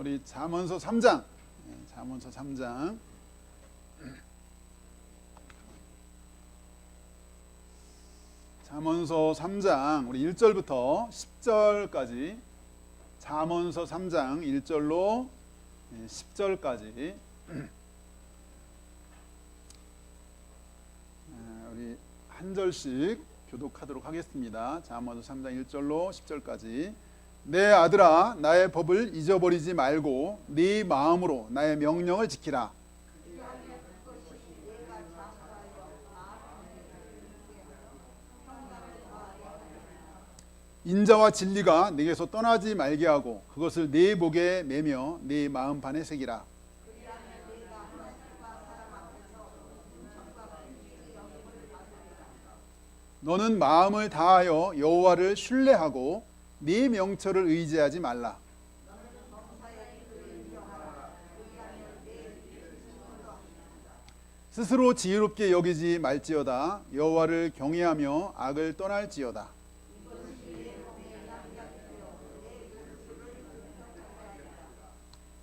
우리 잠언서 3장. 잠언서 3장. 잠언서 3장 우리 1절부터 10절까지 잠언서 3장 1절로 10절까지 우리 한 절씩 교독하도록 하겠습니다. 잠언서 3장 1절로 10절까지. 내 아들아 나의 법을 잊어버리지 말고 네 마음으로 나의 명령을 지키라. 인자와 진리가 네게서 떠나지 말게 하고 그것을 네 목에 매며 네 마음판에 새기라. 너는 마음을 다하여 여호와를 신뢰하고 네 명철을 의지하지 말라. 스스로 지혜롭게 여기지 말지어다. 여호와를 경외하며 악을 떠날지어다.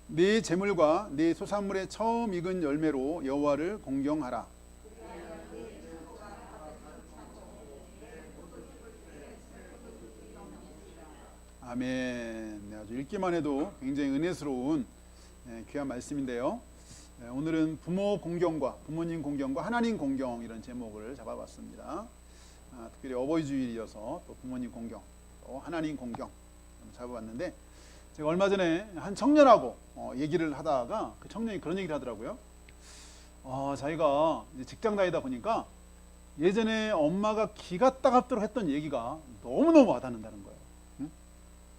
네 재물과 네 소산물의 처음 익은 열매로 여호와를 공경하라. 아멘. 네, 아주 읽기만 해도 굉장히 은혜스러운 귀한 말씀인데요. 오늘은 부모 공경과 부모님 공경과 하나님 공경 이런 제목을 잡아봤습니다. 특별히 어버이 주일이어서 또 부모님 공경, 또 하나님 공경 잡아봤는데 제가 얼마 전에 한 청년하고 얘기를 하다가 그 청년이 그런 얘기를 하더라고요. 자기가 이제 직장 다니다 보니까 예전에 엄마가 기가 따갑도록 했던 얘기가 너무너무 와닿는다는 거예요.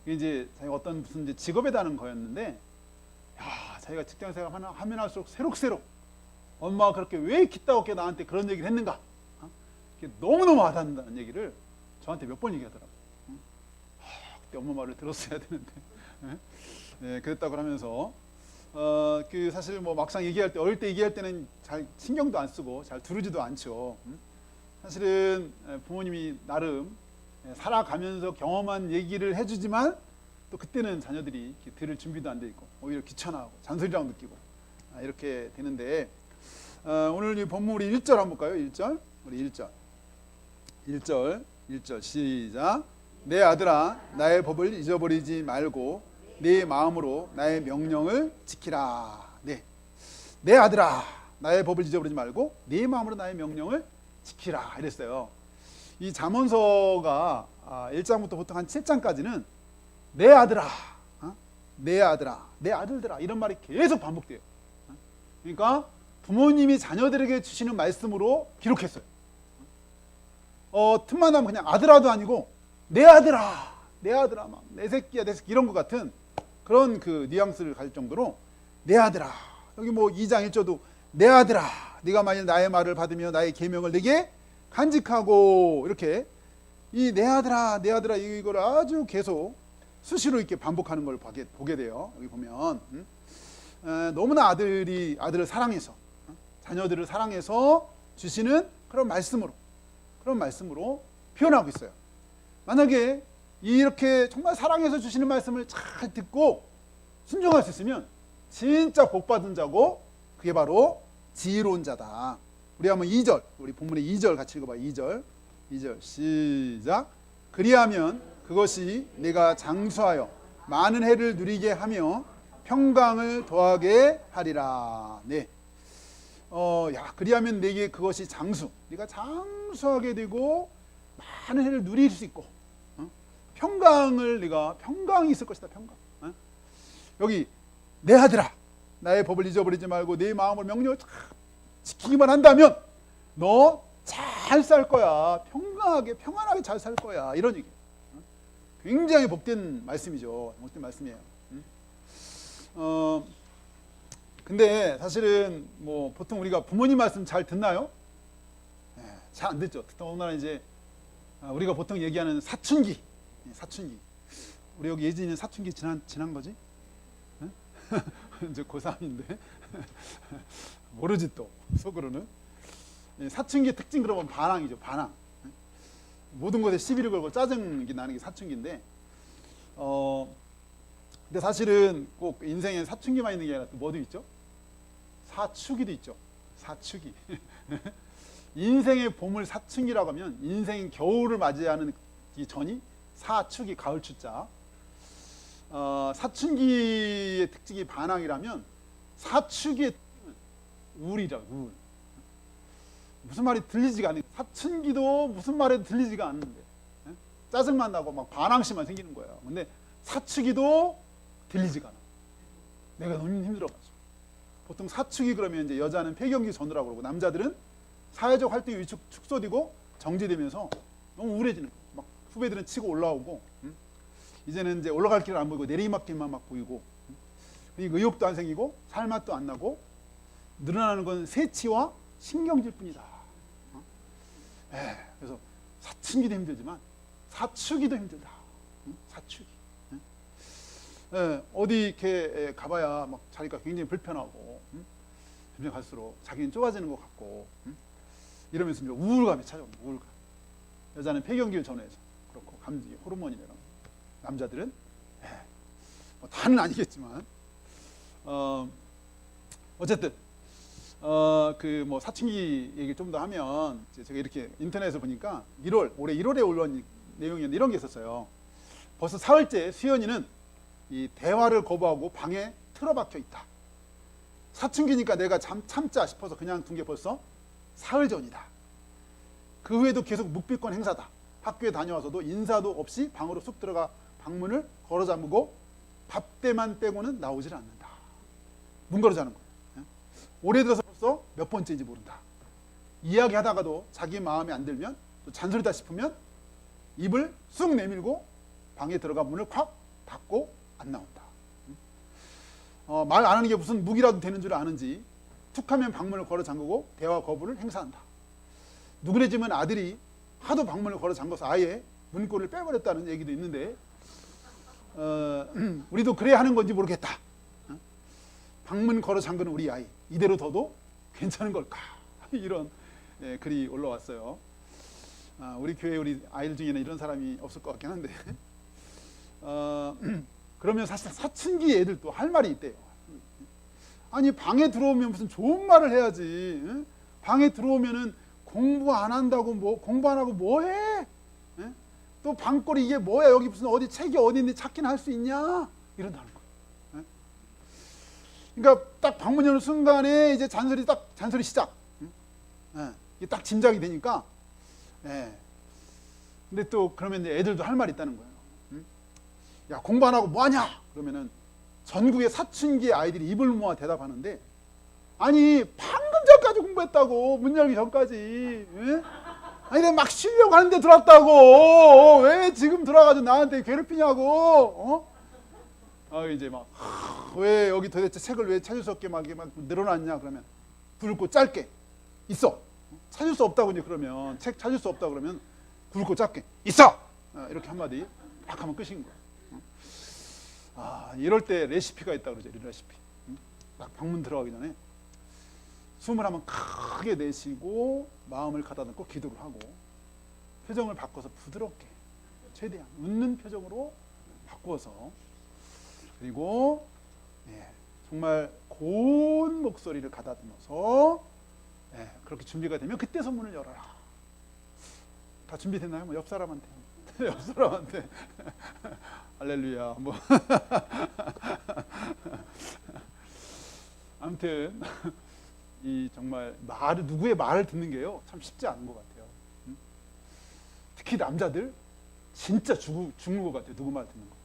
이제 자기가 어떤 무슨 이제 직업에 대한 거였는데, 자기가 직장 생활 하면 할수록 새록새록 엄마가 그렇게 왜 기따갑게 나한테 그런 얘기를 했는가? 너무너무 와닿는다는 얘기를 저한테 몇 번 얘기하더라고요. 그때 엄마 말을 들었어야 되는데. 네, 그랬다고 하면서 그 사실 뭐 막상 얘기할 때 어릴 때 얘기할 때는 잘 신경도 안 쓰고 잘 들으지도 않죠. 사실은 부모님이 나름 살아가면서 경험한 얘기를 해주지만 또 그때는 자녀들이 들을 준비도 안 돼 있고 오히려 귀찮아하고 잔소리라고 느끼고 이렇게 되는데 오늘 이 본문 우리 1절 한번 볼까요? 1절 우리 1절 시작. 내 아들아 나의 법을 잊어버리지 말고 네 마음으로 나의 명령을 지키라. 네, 내 아들아 나의 법을 잊어버리지 말고 네 마음으로 나의 명령을 지키라 이랬어요. 이 잠언서가 1장부터 보통 한 7장까지는 내 아들아, 내 아들아, 내 아들들아 이런 말이 계속 반복돼요. 그러니까 부모님이 자녀들에게 주시는 말씀으로 기록했어요. 틈만 나면 그냥 아들아도 아니고 내 아들아, 내 아들아, 막 내 새끼야, 내 새끼 이런 것 같은 그런 그 뉘앙스를 가질 정도로 내 아들아. 여기 뭐 2장 1절도 내 아들아, 네가 만일 나의 말을 받으며 나의 계명을 내게 간직하고 이렇게 이 내 아들아, 내 아들아 이걸 아주 계속 수시로 이렇게 반복하는 걸 보게 돼요. 여기 보면 너무나 아들을 사랑해서 자녀들을 사랑해서 주시는 그런 말씀으로 표현하고 있어요. 만약에 이렇게 정말 사랑해서 주시는 말씀을 잘 듣고 순종할 수 있으면 진짜 복받은 자고 그게 바로 지혜로운 자다. 우리 한번 2절, 우리 본문의 2절 같이 읽어봐요. 2절 시작. 그리하면 그것이 내가 장수하여 많은 해를 누리게 하며 평강을 더하게 하리라. 네. 그리하면 내게 그것이 네가 장수하게 되고 많은 해를 누릴 수 있고 평강이 있을 것이다. 평강. 여기 내 아들아 나의 법을 잊어버리지 말고 내 마음을 명령을 지키기만 한다면 너 잘 살 거야. 평안하게 잘 살 거야. 이런 얘기. 굉장히 복된 말씀이죠. 복된 말씀이에요. 근데 사실은 뭐 보통 우리가 부모님 말씀 잘 듣나요? 잘 안 듣죠. 더군다나 이제 우리가 보통 얘기하는 사춘기. 우리 여기 예진이는 사춘기 지난 거지? 이제 고3인데 모르지 또 속으로는. 사춘기 특징 그러면 반항이죠. 반항. 모든 것에 시비를 걸고 짜증이 나는 게 사춘기인데 근데 사실은 꼭 인생에 사춘기만 있는 게 아니라 또 뭐도 있죠? 사추기도 있죠. 사추기. 인생의 봄을 사춘기라고 하면 인생 겨울을 맞이하는 이 전이 사추기, 가을 추자. 사춘기의 특징이 반항이라면 사추기의 특징은 우울이라, 우울. 무슨 말이 들리지가 않는, 사춘기도 무슨 말에도 들리지가 않는데 짜증만 나고 막 반항심만 생기는 거예요. 근데 사추기도 들리지가 않아. 내가 너무 힘들어가지고. 보통 사춘기 그러면 이제 여자는 폐경기 전후라고 그러고 남자들은 사회적 활동이 축소되고 정지되면서 너무 우울해지는 거예요. 막 후배들은 치고 올라오고, 이제는 이제 올라갈 길을 안 보이고 내리막길만 막 보이고, 그러니까 의욕도 안 생기고 살맛도 안 나고 늘어나는 건 세치와 신경질 뿐이다. 그래서 사춘기도 힘들지만 사추기도 힘들다. 사추기. 어디 이렇게 가봐야 막 자기가 굉장히 불편하고, 점점 갈수록 자기는 좁아지는 것 같고, 이러면서 이제 우울감이 찾아옵니다. 우울감. 여자는 폐경기를 전후해서 그렇고 감기 호르몬이라고. 남자들은 뭐 다는 아니겠지만 어쨌든 그 뭐 사춘기 얘기 좀 더 하면 제가 이렇게 인터넷에서 보니까 올해 1월에 올라온 내용이었는데 이런 게 있었어요. 벌써 사흘째 수연이는 이 대화를 거부하고 방에 틀어박혀 있다. 사춘기니까 내가 참자 싶어서 그냥 둔 게 벌써 사흘 전이다. 그 후에도 계속 묵비권 행사다. 학교에 다녀와서도 인사도 없이 방으로 쑥 들어가 방문을 걸어 잠그고 밥 때만 빼고는 나오질 않는다. 문 걸어 자는 거예요. 올해 들어서 벌써 몇 번째인지 모른다. 이야기하다가도 자기 마음에 안 들면 또 잔소리다 싶으면 입을 쑥 내밀고 방에 들어가 문을 콱 닫고 안 나온다. 말 안 하는 게 무슨 무기라도 되는 줄 아는지 툭하면 방문을 걸어 잠그고 대화 거부를 행사한다. 누구네 집은 아들이 하도 방문을 걸어 잠궈서 아예 문고리를 빼버렸다는 얘기도 있는데 우리도 그래야 하는 건지 모르겠다. 방문 걸어 잠그는 우리 아이 이대로 둬도 괜찮은 걸까? 이런 글이 올라왔어요. 우리 교회 우리 아이들 중에는 이런 사람이 없을 것 같긴 한데 그러면 사실 사춘기 애들도 할 말이 있대요. 아니 방에 들어오면 무슨 좋은 말을 해야지. 방에 들어오면은 공부 안 한다고 공부 안 하고 뭐해? 또 방꼬리 이게 뭐야? 여기 무슨 어디 책이 어디 있는지 찾긴 할 수 있냐? 이런다는 거예요. 그러니까 딱 방문 여는 순간에 이제 잔소리 시작. 이게 딱 짐작이 되니까. 근데 또 그러면 이제 애들도 할 말이 있다는 거예요. 야 공부 안 하고 뭐 하냐? 그러면은 전국의 사춘기 아이들이 입을 모아 대답하는데 아니 방금 전까지 공부했다고 문 열기 전까지. 아니 내가 막 쉬려고 하는데 들어왔다고. 왜 지금 들어와가지고 나한테 괴롭히냐고. 이제 막 왜 여기 도대체 책을 왜 찾을 수 없게 막 늘어났냐 그러면 굵고 짧게 있어. 찾을 수 없다고 이제 그러면 책 찾을 수 없다 그러면 굵고 짧게 있어. 이렇게 한마디 막 하면 끝인 거야. 이럴 때 레시피가 있다 그러죠. 레시피. 딱 방문 들어가기 전에 숨을 한번 크게 내쉬고 마음을 가다듬고 기도를 하고 표정을 바꿔서 부드럽게 최대한 웃는 표정으로 바꾸어서 그리고 정말 고운 목소리를 가다듬어서 그렇게 준비가 되면 그때 선문을 열어라. 다 준비됐나요? 뭐 옆 사람한테 옆 사람한테 할렐루야 뭐 아무튼 이 정말 누구의 말을 듣는 게요 참 쉽지 않은 것 같아요. 특히 남자들 진짜 죽는 것 같아요. 누구 말 듣는 거.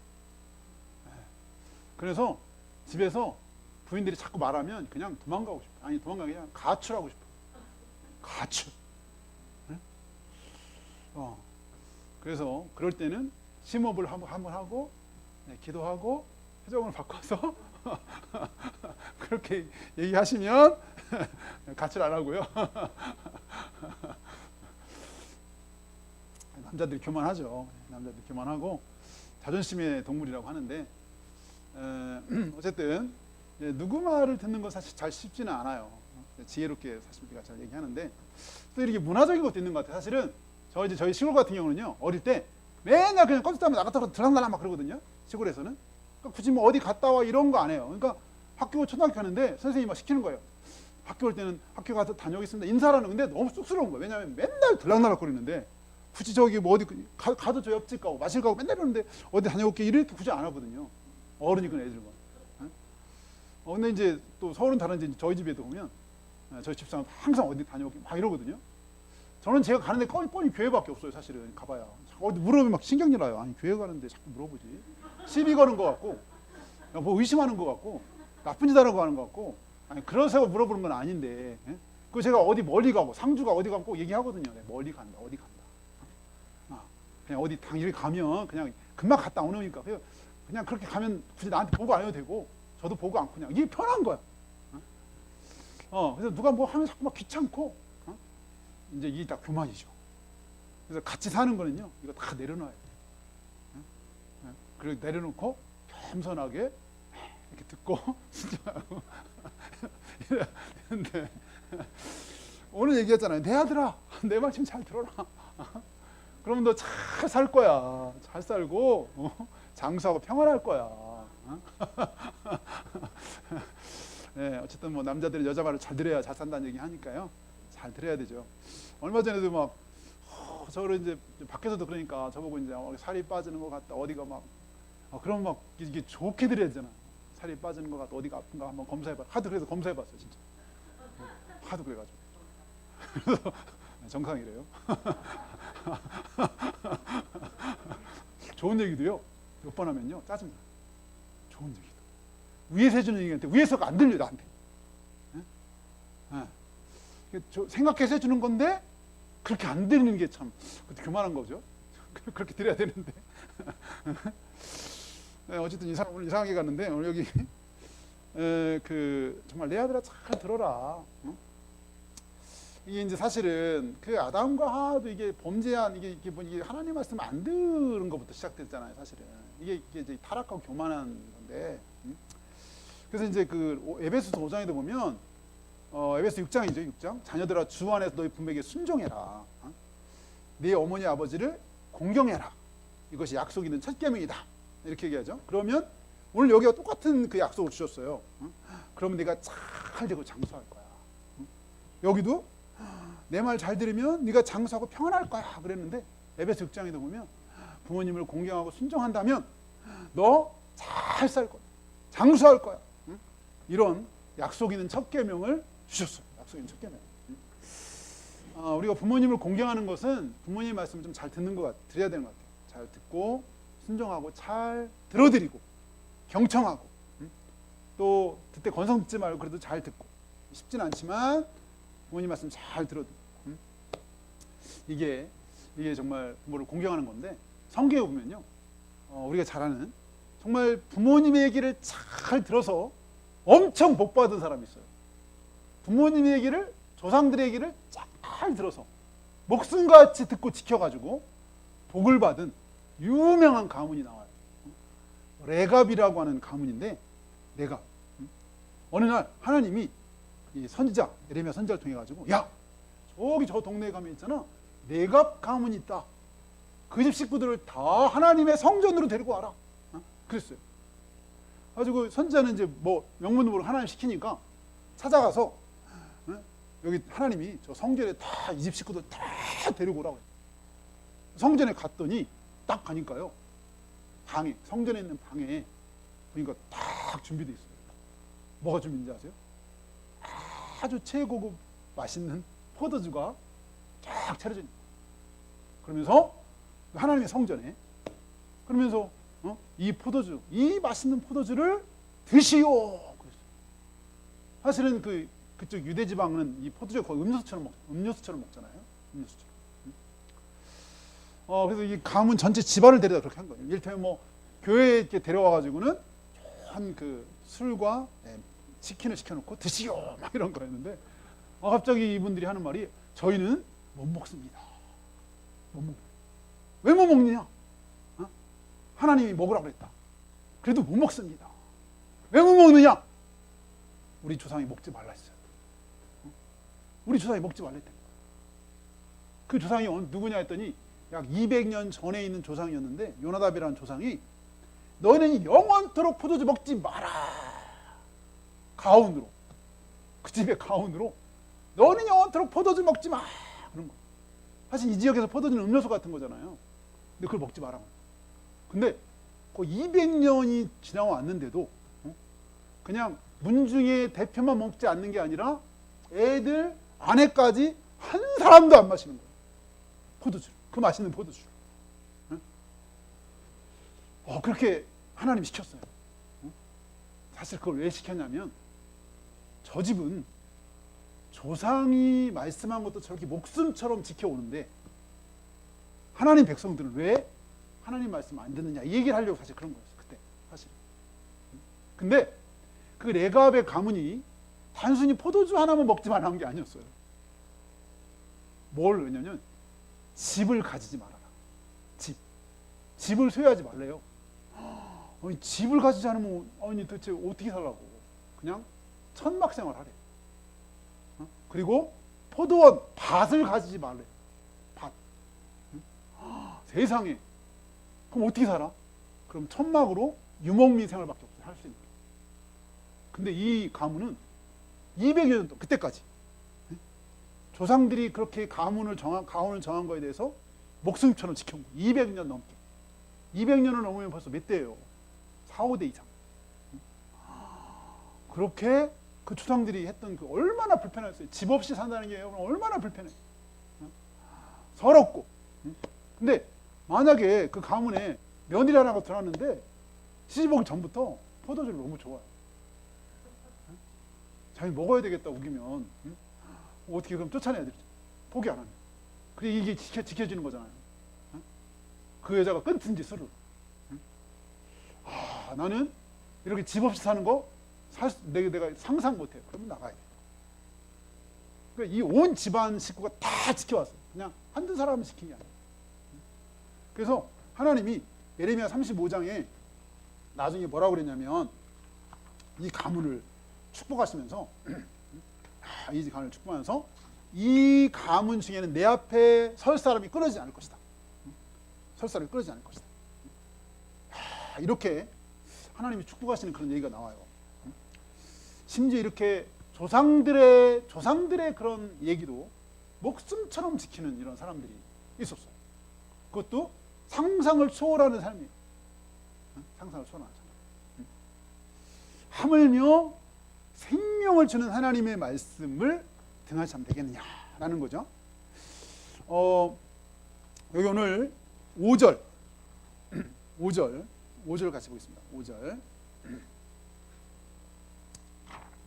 그래서 집에서 부인들이 자꾸 말하면 그냥 도망가고 싶어. 아니 도망가기 그냥 가출하고 싶어. 가출. 그래서 그럴 때는 심호흡을 한번 하고 기도하고 표정을 바꿔서 그렇게 얘기하시면 가출 안 하고요. 남자들이 교만하죠. 남자들이 교만하고 자존심의 동물이라고 하는데 어쨌든 누구 말을 듣는 건 사실 잘 쉽지는 않아요. 지혜롭게 사실 우리가 잘 얘기하는데 또 이렇게 문화적인 것도 있는 것 같아요. 사실은 저희 시골 같은 경우는요 어릴 때 맨날 그냥 컴퓨터 하면 나갔다가 들락날락 막 그러거든요. 시골에서는 그러니까 굳이 뭐 어디 갔다 와 이런 거 안 해요. 그러니까 학교 초등학교 가는데 선생님이 막 시키는 거예요. 학교 올 때는 학교 가서 다녀오겠습니다. 인사하는 건데 너무 쑥스러운 거예요. 왜냐하면 맨날 들락날락거리는데 굳이 저기 뭐 어디 가도 저 옆집 가고 마실 가고 맨날 이러는데 어디 다녀올게 이렇게 굳이 안 하거든요. 어른이건 애들건. 근데 이제 또 서울은 다른지 저희 집에도 보면 저희 집사람 항상 어디 다녀오게 막 이러거든요. 저는 제가 가는데 뻔히 교회밖에 없어요. 사실은 가봐야 어디 물어보면 막 신경질 나요. 아니 교회 가는데 자꾸 물어보지. 시비 거는 것 같고 뭐 의심하는 것 같고 나쁜 짓 하려고 하는 것 같고 아니 그러세요 물어보는 건 아닌데 그 제가 어디 멀리 가고 상주가 어디 가고 꼭 얘기하거든요. 네, 멀리 간다 어디 간다. 그냥 어디 당일에 가면 그냥 금방 갔다 오니까 그냥 그렇게 가면 굳이 나한테 보고 안 해도 되고 저도 보고 않고 그냥 이게 편한 거야. 그래서 누가 뭐 하면 자꾸 막 귀찮고 이제 이게 다 교만이죠. 그래서 같이 사는 거는요 이거 다 내려놔요. 그리고 내려놓고 겸손하게 이렇게 듣고 순종하고 이러는데 오늘 얘기했잖아요. 내 아들아 내 말 좀 잘 들어라. 그러면 너 잘 살 거야. 잘 살고 장수하고 평안할 거야. 네, 어쨌든 뭐 남자들이 여자 말을 잘 들어야 잘 산다는 얘기 하니까요. 잘 들어야 되죠. 얼마 전에도 막 저를 이제 밖에서도 그러니까 저보고 이제 살이 빠지는 것 같다. 어디가 막 그럼 막 이게 좋게 드려야 되잖아. 살이 빠지는 것 같다. 어디가 아픈가 한번 검사해봐. 하도 그래서 검사해봤어요, 진짜. 하도 그래가지고. 그래서 정상이래요. 좋은 얘기도요. 몇 번 하면요 짜증나. 좋은 얘기도. 위에서 해주는 얘기한테 위에서가 안 들려 나한테. 생각해서 해주는 건데 그렇게 안 들리는 게 참 교만한 거죠. 그렇게 드려야 되는데. 어쨌든 오늘 이상하게 갔는데 오늘 여기 정말 내 아들아 잘 들어라. 이게 이제 사실은 그 아담과 하와도 이게 범죄한 이게 하나님 말씀 안 들은 것부터 시작됐잖아요. 사실은 이게 이제 타락하고 교만한 건데. 그래서 이제 그 에베소서 5장에도 보면 에베소 6장이죠. 6장. 자녀들아 주 안에서 너희 부모에게 순종해라. 네 어머니 아버지를 공경해라. 이것이 약속 있는 첫 계명이다. 이렇게 얘기하죠. 그러면 오늘 여기가 똑같은 그 약속을 주셨어요. 그러면 네가 잘 되고 장수할 거야. 여기도 내 말 잘 들으면 네가 장수하고 평안할 거야 그랬는데 에베소 6장에도 보면 부모님을 공경하고 순종한다면 너 잘 살 거야. 장수할 거야. 이런 약속 있는 첫 계명을 주셨어요. 약속 있는 첫 계명. 우리가 부모님을 공경하는 것은 부모님 말씀을 좀 잘 듣는 것 같아요. 드려야 되는 것 같아요. 잘 듣고 순종하고 잘 들어드리고 경청하고 또 그때 건성 듣지 말고 그래도 잘 듣고 쉽진 않지만 부모님 말씀 잘 들어드리고 이게 정말 부모를 공경하는 건데 성경에 보면요 우리가 잘 아는 정말 부모님의 얘기를 잘 들어서 엄청 복받은 사람이 있어요. 부모님의 얘기를 조상들의 얘기를 잘 들어서 목숨같이 듣고 지켜가지고 복을 받은 유명한 가문이 나와요. 레갑이라고 하는 가문인데 레갑. 어느 날 하나님이 이 선지자 예레미야 선지자를 통해 가지고 야 저기 저 동네에 가면 있잖아 레갑 가문이 있다. 그 집 식구들을 다 하나님의 성전으로 데리고 와라. 그랬어요. 가지고 선지자는 이제 뭐 명분도 모르고 하나님 시키니까 찾아가서 여기 하나님이 저 성전에 다 이 집 식구들 다 데리고 오라고. 성전에 갔더니 딱 가니까요 방에 성전에 있는 방에 보니까 딱 준비되어 있어요. 뭐가 준비인지 아세요? 아주 최고급 맛있는 포도주가 쫙 차려져 있는 거예요. 그러면서 하나님의 성전에 그러면서 이 포도주, 이 맛있는 포도주를 드시오. 그랬어요. 사실은 그쪽 유대 지방은 이 포도주 거의 음료수처럼 먹잖아요. 음료수처럼. 그래서 이 가문 전체 집안을 데려다 그렇게 한 거예요. 이를테면 뭐 교회에 이렇게 데려와 가지고는 좋은 그 술과 치킨을 시켜놓고 드시오 막 이런 거였는데 갑자기 이분들이 하는 말이 저희는 못 먹습니다. 못 먹. 왜 못 먹느냐? 하나님이 먹으라고 그랬다. 그래도 못 먹습니다. 왜 못 먹느냐? 우리 조상이 먹지 말라 했어요. 우리 조상이 먹지 말라 했다. 그 조상이 누구냐 했더니 약 200년 전에 있는 조상이었는데 요나답이라는 조상이 너는 영원토록 포도주 먹지 마라. 가훈으로, 그 집의 가훈으로 너는 영원토록 포도주 먹지 마. 그런 거. 사실 이 지역에서 포도주는 음료수 같은 거잖아요. 근데 그걸 먹지 마라. 근데 그 200년이 지나왔는데도 그냥 문중의 대표만 먹지 않는 게 아니라 애들 아내까지 한 사람도 안 마시는 거예요. 포도주, 그 맛있는 포도주. 그렇게 하나님 시켰어요. 사실 그걸 왜 시켰냐면 저 집은 조상이 말씀한 것도 저렇게 목숨처럼 지켜오는데 하나님 백성들은 왜 하나님 말씀 안 듣느냐 이 얘기를 하려고 사실 그런 거였어요. 그때 사실. 근데 그 레갑의 가문이 단순히 포도주 하나만 먹지 말라는 게 아니었어요. 뭘 왜냐면 집을 가지지 말아라. 집을 소유하지 말래요. 아니, 집을 가지지 않으면 아니 도대체 어떻게 살라고? 그냥 천막 생활하래. 그리고 포도원 밭을 가지지 말래. 밭. 세상에. 그럼 어떻게 살아? 그럼 천막으로 유목민 생활밖에 없어요. 할 수 있는 게. 근데 이 가문은 200년 동안 그때까지 조상들이 그렇게 가훈을 정한 거에 대해서 목숨처럼 지켜온 거예요. 200년 넘게. 200년을 넘으면 벌써 몇 대예요? 4, 5대 이상. 그렇게 그 조상들이 했던 그 얼마나 불편했어요. 집 없이 산다는 게 얼마나 불편해. 서럽고. 근데 만약에 그 가문에 며느리 하나가 들어왔는데 시집 오기 전부터 포도주를 너무 좋아해요. 자기 먹어야 되겠다 우기면 어떻게 그럼 쫓아내야 되죠. 포기 안 하면. 그래 이게 지켜지는 거잖아요. 그 여자가 끊든지 술을. 나는 이렇게 집 없이 사는 거 내가 상상 못해요. 그러면 나가야 돼. 그러니까 이 온 집안 식구가 다 지켜왔어요. 그냥 한두 사람은 지킨 게 아니에요. 그래서 하나님이 예레미야 35장에 나중에 뭐라고 그랬냐면 이 가문을 축복하시면서 이 가문을 축복하면서 이 가문 중에는 내 앞에 설 사람이 끊어지지 않을 것이다. 설 사람이 끊어지지 않을 것이다. 이렇게 하나님이 축복하시는 그런 얘기가 나와요. 심지어 이렇게 조상들의 그런 얘기도 목숨처럼 지키는 이런 사람들이 있었어요. 그것도 상상을 초월하는 삶이에요. 상상을 초월하는 삶. 하물며 생명을 주는 하나님의 말씀을 등하지 않으면 되겠느냐라는 거죠. 여기 오늘 5절 같이 보겠습니다. 5절.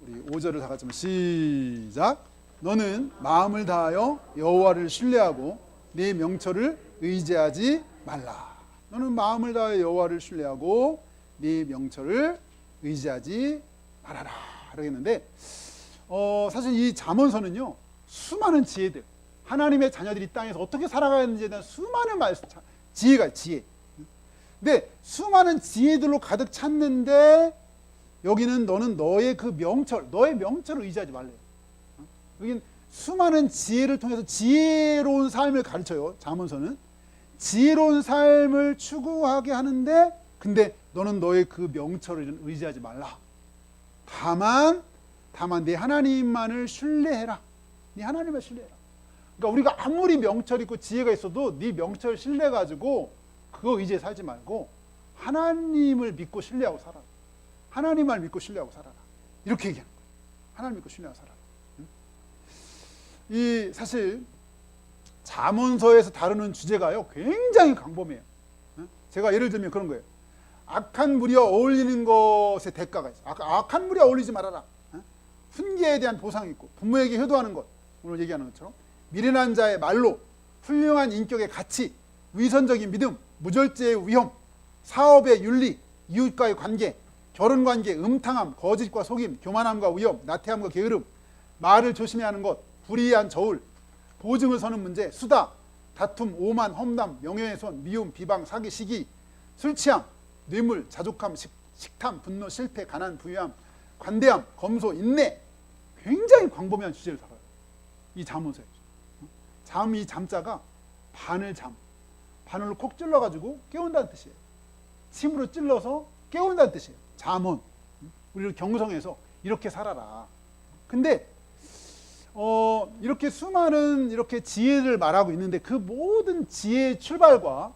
우리 5절을 다 같이 한번 시작. 너는 마음을 다하여 여호와를 신뢰하고 네 명철을 의지하지 말라. 너는 마음을 다하여 여호와를 신뢰하고 네 명철을 의지하지 말아라. 그러겠는데 사실 이 잠언서는요 수많은 지혜들, 하나님의 자녀들이 이 땅에서 어떻게 살아가야 하는지에 대한 수많은 지혜. 근데 수많은 지혜들로 가득 찼는데 여기는 너는 너의 명철을 의지하지 말래요. 여기는 수많은 지혜를 통해서 지혜로운 삶을 가르쳐요. 잠언서는 지혜로운 삶을 추구하게 하는데 근데 너는 너의 그 명철을 의지하지 말라. 다만 내 하나님만을 신뢰해라. 네 하나님을 신뢰해라. 그러니까 우리가 아무리 명철 있고 지혜가 있어도 네 명철 신뢰가지고 그거 의지해 살지 말고 하나님을 믿고 신뢰하고 살아라. 하나님을 믿고 신뢰하고 살아라. 이렇게 얘기하는 거예요. 하나님 믿고 신뢰하고 살아라. 이 사실 잠언서에서 다루는 주제가요 굉장히 광범해요. 제가 예를 들면 그런 거예요. 악한 무리와 어울리는 것의 대가가 있어요. 악한 무리와 어울리지 말아라. 훈계에 대한 보상이 있고 부모에게 효도하는 것, 오늘 얘기하는 것처럼 미련한 자의 말로, 훌륭한 인격의 가치, 위선적인 믿음, 무절제의 위험, 사업의 윤리, 이웃과의 관계, 결혼관계, 음탕함, 거짓과 속임, 교만함과 위험, 나태함과 게으름, 말을 조심해야 하는 것, 불의한 저울, 보증을 서는 문제, 수다, 다툼, 오만, 험담, 명예훼손, 미움, 비방, 사기, 시기, 술 취함, 뇌물, 자족함, 식탐, 분노, 실패, 가난, 부유함, 관대함, 검소, 인내. 굉장히 광범위한 주제를 다뤄요. 이 잠언서에. 이 잠자가 바늘로 콕 찔러가지고 깨운다는 뜻이에요. 침으로 찔러서 깨운다는 뜻이에요. 잠언. 우리를 경성해서 이렇게 살아라. 근데 이렇게 수많은 이렇게 지혜를 말하고 있는데 그 모든 지혜의 출발과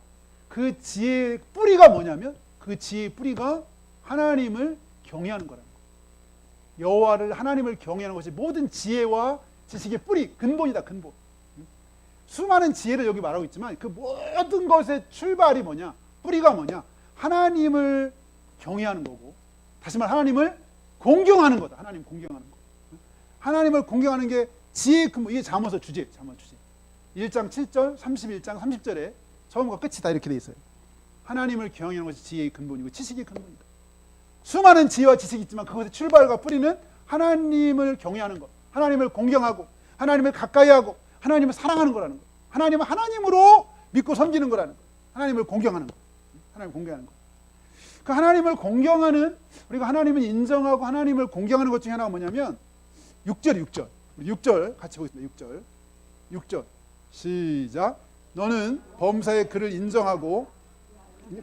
그 지혜의 뿌리가 뭐냐면 그 지혜의 뿌리가 하나님을 경외하는 거라는 거예요. 여호와를 하나님을 경외하는 것이 모든 지혜와 지식의 뿌리, 근본이다. 근본. 수많은 지혜를 여기 말하고 있지만 그 모든 것의 출발이 뭐냐? 뿌리가 뭐냐? 하나님을 경외하는 거고, 다시 말해 하나님을 공경하는 거다. 하나님 공경하는 거. 하나님을 공경하는 게 지혜의 근본. 이게 잠언서 주제, 잠언 주제. 1장 7절, 31장 30절에 처음과 끝이 다 이렇게 돼 있어요. 하나님을 경외하는 것이 지혜의 근본이고 지식의 근본이다. 수많은 지혜와 지식이 있지만 그것의 출발과 뿌리는 하나님을 경외하는 것, 하나님을 공경하고 하나님을 가까이하고 하나님을 사랑하는 거라는 거. 하나님을 하나님으로 믿고 섬기는 거라는 거. 하나님을 공경하는 거. 하나님을 공경하는 거. 그 하나님을 공경하는, 우리가 하나님을 인정하고 하나님을 공경하는 것 중에 하나가 뭐냐면 6절. 6절 같이 보겠습니다. 6절 시작. 너는 범사의 그를 인정하고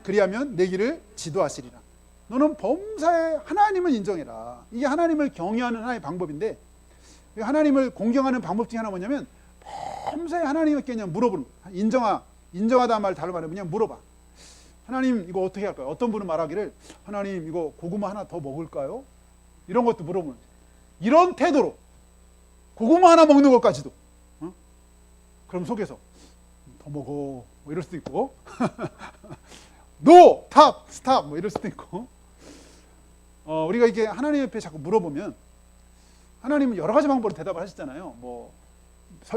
그리하면 내 길을 지도하시리라. 너는 범사의 하나님을 인정해라. 이게 하나님을 경외하는 하나의 방법인데, 하나님을 공경하는 방법 중에 하나 뭐냐면 범사의 하나님께 그냥 물어보는 거야. 인정하다 말 다른 말은 그냥 물어봐. 하나님 이거 어떻게 할까요? 어떤 분은 말하기를 하나님 이거 고구마 하나 더 먹을까요? 이런 것도 물어보는 거야. 이런 태도로 고구마 하나 먹는 것까지도 그럼 속에서 더 먹어 뭐 이럴 수도 있고 노! 탑! 스탑! 뭐 이럴 수도 있고 우리가 이게 하나님 옆에 자꾸 물어보면 하나님은 여러 가지 방법으로 대답을 하시잖아요. 뭐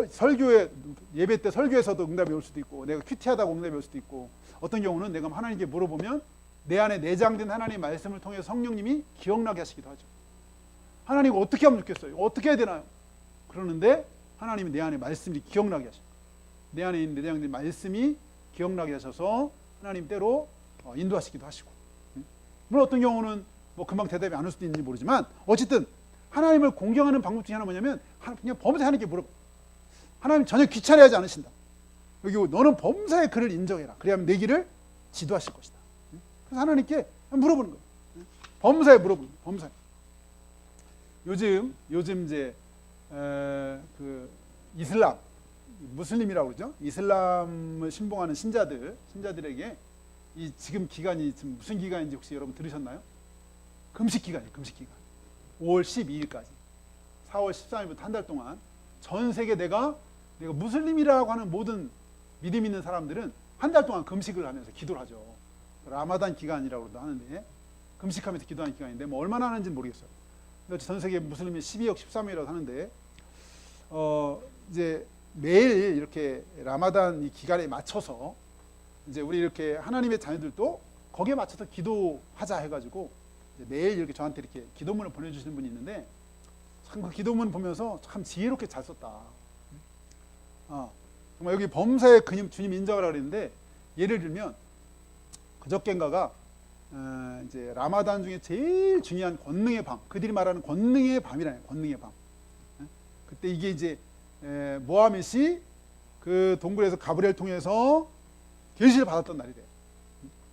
설교에 예배 때 설교에서도 응답이 올 수도 있고 내가 큐티하다고 응답이 올 수도 있고 어떤 경우는 내가 하나님께 물어보면 내 안에 내장된 하나님의 말씀을 통해 성령님이 기억나게 하시기도 하죠. 하나님 어떻게 하면 좋겠어요? 어떻게 해야 되나요? 그러는데 하나님이 내 안에 말씀이 기억나게 하십니다. 내 안에 있는 내장된 말씀이 기억나게 하셔서 하나님 때로 인도하시기도 하시고 물론 어떤 경우는 뭐 금방 대답이 안 올 수도 있는지 모르지만 어쨌든 하나님을 공경하는 방법 중에 하나 뭐냐면 그냥 범사에 하나님께 물어봐. 하나님 전혀 귀찮아하지 않으신다. 여기 너는 범사의 그를 인정해라. 그래야만 내 길을 지도하실 것이다. 그래서 하나님께 물어보는 거예요. 범사에 물어보는 거예요. 범사에. 요즘 이제 그 이슬람 무슬림이라고 그러죠. 이슬람을 신봉하는 신자들에게 이 지금 기간이 지금 무슨 기간인지 혹시 여러분 들으셨나요? 금식 기간이에요. 금식 기간. 5월 12일까지 4월 13일부터 한 달 동안 전 세계 내가 무슬림이라고 하는 모든 믿음 있는 사람들은 한 달 동안 금식을 하면서 기도를 하죠. 라마단 기간이라고도 하는데 금식하면서 기도하는 기간인데 뭐 얼마나 하는지는 모르겠어요. 전 세계 무슬림이 12억 13일이라고 하는데 이제 매일 이렇게 라마단 이 기간에 맞춰서 이제 우리 이렇게 하나님의 자녀들도 거기에 맞춰서 기도하자 해가지고 매일 이렇게 저한테 이렇게 기도문을 보내주시는 분이 있는데 참 그 기도문 보면서 참 지혜롭게 잘 썼다. 정말 여기 범사의 주님 인정하라 그랬는데 예를 들면 그저께인가가 이제 라마단 중에 제일 중요한 권능의 밤, 그들이 말하는 권능의 밤이라요. 권능의 밤. 그때 이게 이제 모하멧이 그 동굴에서 가브리엘 통해서 계시를 받았던 날이래요.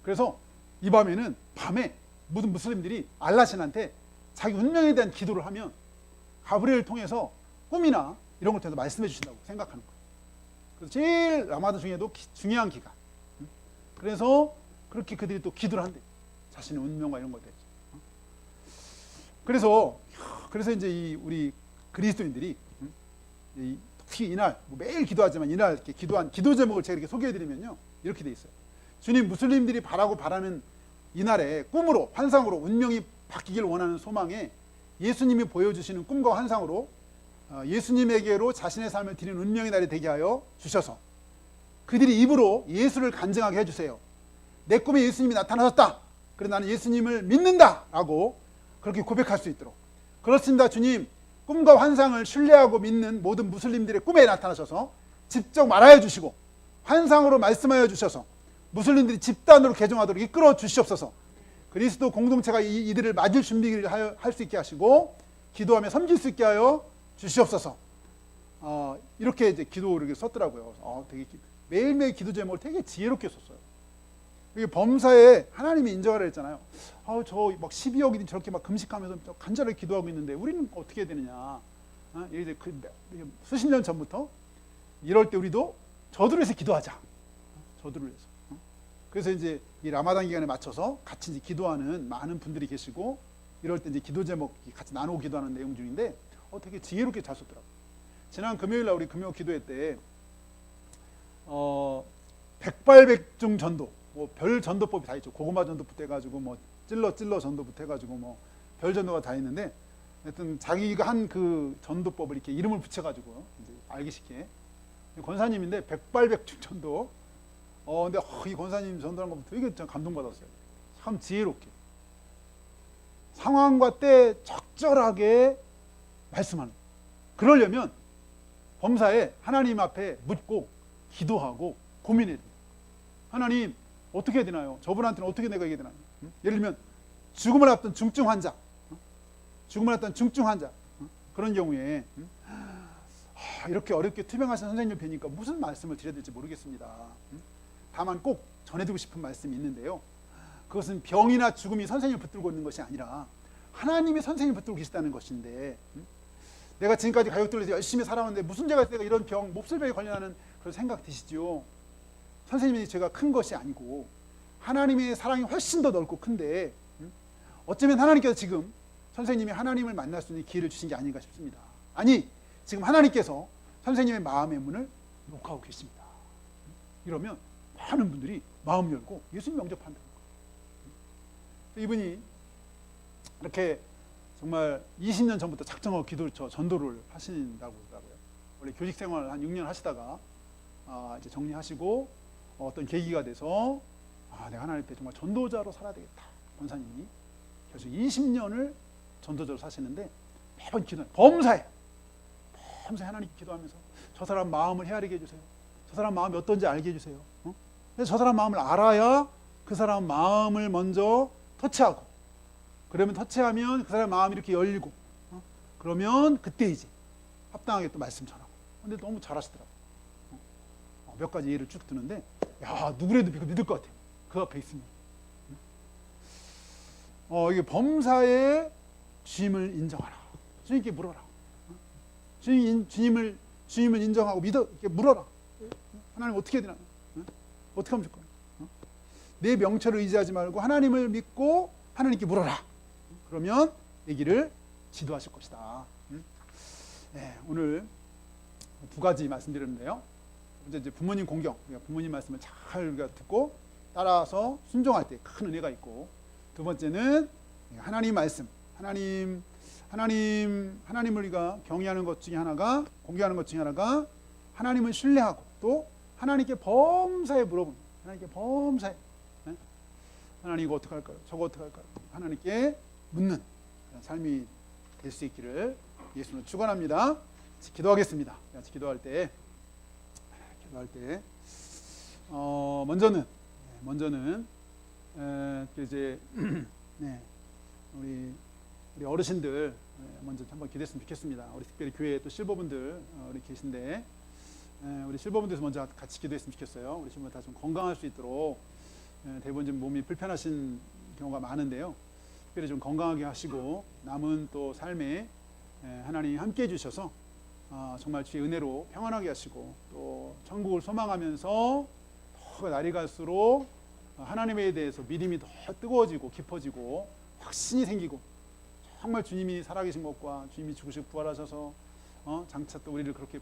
그래서 이 밤에는 밤에 모든 무슬림들이 알라 신한테 자기 운명에 대한 기도를 하면 가브리엘을 통해서 꿈이나 이런 걸 통해서 말씀해 주신다고 생각하는 거예요. 그래서 제일 라마단 중에도 중요한 기간. 그래서 그렇게 그들이 또 기도를 한대. 자신의 운명과 이런 것에 대해서. 그래서 이제 우리 그리스도인들이 특히 이날 매일 기도하지만 이날 이렇게 기도한 기도 제목을 제가 이렇게 소개해드리면요 이렇게 돼 있어요. 주님 무슬림들이 바라는 이날에 꿈으로 환상으로 운명이 바뀌길 원하는 소망에 예수님이 보여주시는 꿈과 환상으로 예수님에게로 자신의 삶을 드리는 운명의 날이 되게 하여 주셔서 그들이 입으로 예수를 간증하게 해주세요. 내 꿈에 예수님이 나타나셨다. 그래 나는 예수님을 믿는다 라고 그렇게 고백할 수 있도록. 그렇습니다 주님. 꿈과 환상을 신뢰하고 믿는 모든 무슬림들의 꿈에 나타나셔서 직접 말하여 주시고 환상으로 말씀하여 주셔서 무슬림들이 집단으로 개종하도록 이끌어 주시옵소서. 그리스도 공동체가 이들을 맞을 준비를 할 수 있게 하시고 기도하며 섬길 수 있게 하여 주시옵소서. 이렇게 이제 기도를 썼더라고요. 되게 매일매일 기도 제목을 되게 지혜롭게 썼어요. 이게 범사에 하나님이 인정하라 했잖아요. 저 막 12억이 저렇게 막 금식하면서 간절하게 기도하고 있는데 우리는 어떻게 해야 되느냐. 이제 수십 년 전부터 이럴 때 우리도 저들을 위해서 기도하자. 저들을 위해서. 그래서 이제 이 라마단 기간에 맞춰서 같이 이제 기도하는 많은 분들이 계시고 이럴 때 이제 기도 제목 같이 나누고 기도하는 내용 중인데 되게 지혜롭게 잘 썼더라고요. 지난 금요일 날 우리 금요 기도회 때 백발백중 전도, 뭐 별 전도법이 다 있죠. 고구마 전도부터 해가지고 뭐 찔러 전도부터 해가지고 뭐 별 전도가 다 있는데 하여튼 자기가 한 그 전도법을 이렇게 이름을 붙여가지고 이제 알기 쉽게 권사님인데 백발백중 전도. 근데 이 권사님 전도하는 거 되게 감동받았어요. 참 지혜롭게 상황과 때 적절하게 말씀하는. 그러려면 범사에 하나님 앞에 묻고 기도하고 고민해야 돼요. 하나님 어떻게 해야 되나요? 저분한테는 어떻게 내가 얘기해야 되나요? 예를 들면 죽음을 앞둔 중증 환자, 그런 경우에 이렇게 어렵게 투병하신 선생님을 뵈니까 무슨 말씀을 드려야 될지 모르겠습니다. 다만 꼭 전해드리고 싶은 말씀이 있는데요. 그것은 병이나 죽음이 선생님을 붙들고 있는 것이 아니라 하나님이 선생님을 붙들고 계시다는 것인데, 내가 지금까지 가족들에서 열심히 살아왔는데 무슨 죄가 있어 내가 이런 병, 몹쓸병에 걸려하는 그런 생각 드시죠? 선생님의 죄가 큰 것이 아니고 하나님의 사랑이 훨씬 더 넓고 큰데 어쩌면 하나님께서 지금 선생님이 하나님을 만날 수 있는 기회를 주신 게 아닌가 싶습니다. 아니, 지금 하나님께서 선생님의 마음의 문을 녹하고 계십니다. 이러면 많은 분들이 마음 열고 예수님 영접한다는 거예요. 이분이 이렇게 정말 20년 전부터 작정하고 기도를 전도를 하신다고 그러더라고요. 원래 교직 생활을 한 6년 하시다가 이제 정리하시고 어떤 계기가 돼서 내가 하나님 앞에 정말 전도자로 살아야 되겠다. 권사님이 그래서 20년을 전도자로 사시는데 매번 기도해요. 범사에 하나님께 기도하면서 저 사람 마음을 헤아리게 해주세요. 저 사람 마음이 어떤지 알게 해주세요. 그래서 저 사람 마음을 알아야 그 사람 마음을 먼저 터치하고, 그러면 터치하면 그 사람 마음이 이렇게 열리고, 그러면 그때 이제 합당하게 또 말씀 전하고. 근데 너무 잘하시더라고요. 몇 가지 예를 쭉 드는데, 누구라도 믿을 것 같아요. 그 앞에 있으면. 이게 범사의 주임을 인정하라. 주님께 물어라. 주님을 인정하고 믿어. 이렇게 물어라. 하나님 어떻게 해야 되나? 어떻게 하면 좋을까? 내 명철을 의지하지 말고 하나님을 믿고 하나님께 물어라. 그러면 내 길을 지도하실 것이다. 네, 오늘 두 가지 말씀드렸는데요. 먼저 이제 부모님 공경, 부모님 말씀을 잘 우리가 듣고 따라서 순종할 때 큰 은혜가 있고, 두 번째는 하나님 말씀, 하나님을 우리가 경외하는 것 중에 하나가, 공경하는 것 중에 하나가 하나님을 신뢰하고 또 하나님께 범사에 물어보는, 하나님께 범사에 하나님 이거 어떻게 할까요? 저거 어떻게 할까요? 하나님께 묻는 삶이 될 수 있기를 예수는 축원합니다. 기도하겠습니다. 같이 기도할 때 먼저는 이제 우리 어르신들 먼저 한번 기도했으면 좋겠습니다. 우리 특별히 교회에 또 실버분들 우리 계신데, 우리 실버분들에서 먼저 같이 기도했으면 좋겠어요. 우리 실버분들 다 좀 건강할 수 있도록, 대부분 좀 몸이 불편하신 경우가 많은데요. 특별히 좀 건강하게 하시고 남은 또 삶에 하나님 함께 해주셔서 정말 주의 은혜로 평안하게 하시고, 또 천국을 소망하면서 더 날이 갈수록 하나님에 대해서 믿음이 더 뜨거워지고 깊어지고 확신이 생기고, 정말 주님이 살아계신 것과 주님이 죽으시고 부활하셔서 장차 또 우리를 그렇게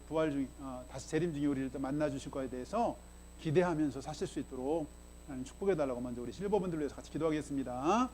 다시 재림 중에 우리를 또 만나 주실 것에 대해서 기대하면서 사실 수 있도록 하나님 축복해 달라고 먼저 우리 실버분들을 위해서 같이 기도하겠습니다.